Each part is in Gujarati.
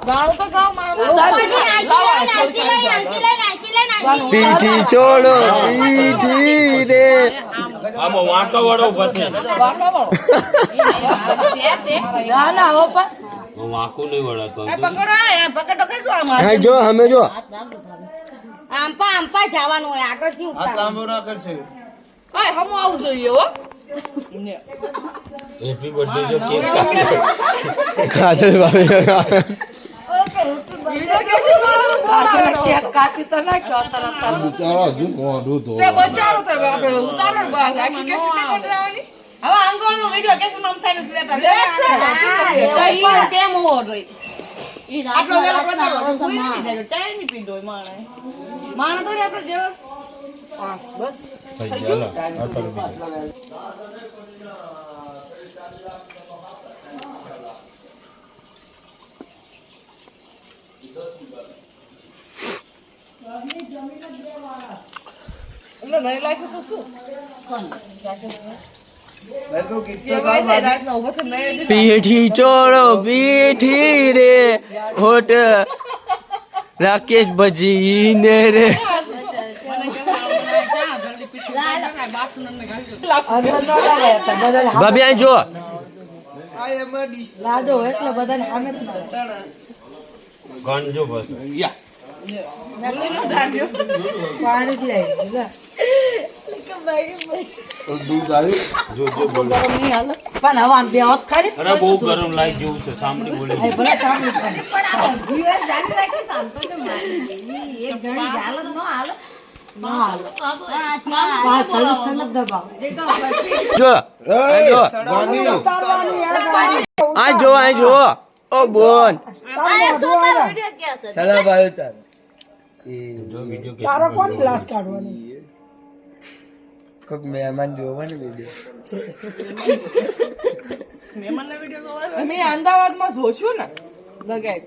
ગાણું તો ગાવ પીઠી ચોળો પીઠી રે આમાં વાંકા વાળો બચે ના હો પણ વાંકું નહીં વળાતો હા જો અમે જો આંપા જવાનું હોય આગળથી કરશે કાઈ હમ આવું જોઈએ હો હેપી બર્થડે જો કેક કાજલ ભાભી કેક કાપી તો નાખ્યો તરત હજુ મોઢું ધો તે બચારો તો આપણે ઉતારણ બાગ આખી કેસી પણ રાવની હવે અંગોળનો વિડિયો કેસી નામ થાય ને લેતા કેમ હો રહી આટલો વેલો પતારો કોઈ નથી જાય ચાય ની પીડો માણે થોડી આપણે જેવો બસ થઈ ગયો આટલો એટલે નહીં લાગ્યું તો શું પીઠી ચોળો પીઠી રે હોટ રાકેશ ભજી ને રે ભાભી અહીં જો લાડો એટલે બધાને સામે ગણજો બસ પાણી લઈ દૂધ આવ્યું જો બોલો પણ હવે આમ બે હાથ ખાલી અરે બહુ ગરમ લાઈટ જેવું છે સાંભળી બોલે ભલે સામે પણ આ દિવસ જાણી રાખી તો આમ તો એક ઘણી હાલત ન હાલ જો અહીં જો અહીં જો ઓ બોન ચલા ભાઈ તાર જો વિડિયો તારો કોણ ગ્લાસ કાઢવાનો કોક મહેમાન જોવા ને વિડિયો મહેમાનના વિડિયો અમે અમદાવાદમાં જોશું ને લગાય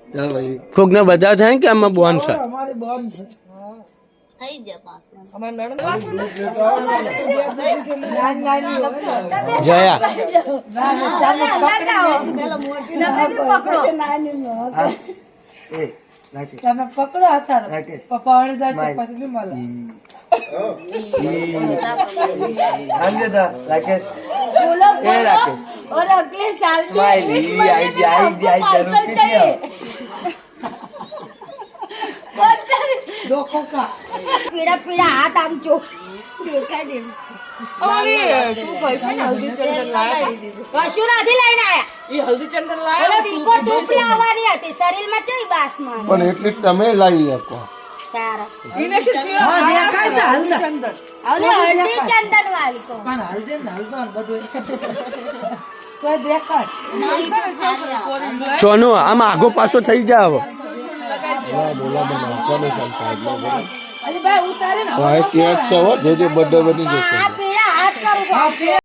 ચાલ ભાઈ કોક ને બધા થાય કે આમાં બોન છે અમારી બોન છે થઈ ગયા અમાર નણંદ જયા તમે પકડો હતા પપ્પા વડે જશે પછી બી મળે રાકેશ બોલો એ રાકેશ और अगले साल સ્માઈલી આઈ દો ખોખા पीड़ा पीड़ा हाथ आम चो દેખાય દે અરે તું પૈસા ને હલ્દી ચંદન લાયા કશું નથી લઈને આયા એ હલ્દી ચંદન ઓલો લાયા વીકો ધૂપ લાવવાની હતી શરીરમાં ચઈ બાસ મારે પણ એટલી તમે લાવી શકો તારા એને શું હા દેખાય છે હલ્દી ચંદન ઓલે હળદી ચંદન વાળી કો પણ હલ્દી ને હલ્દો ને બધું તો દેખાશ સોનું આમ આગો પાછો થઈ જાવ અરે ભાઈ ઉતારે ને કેક છે હો જે બર્થડે બની જશે આ પીડા હાથ કરું છું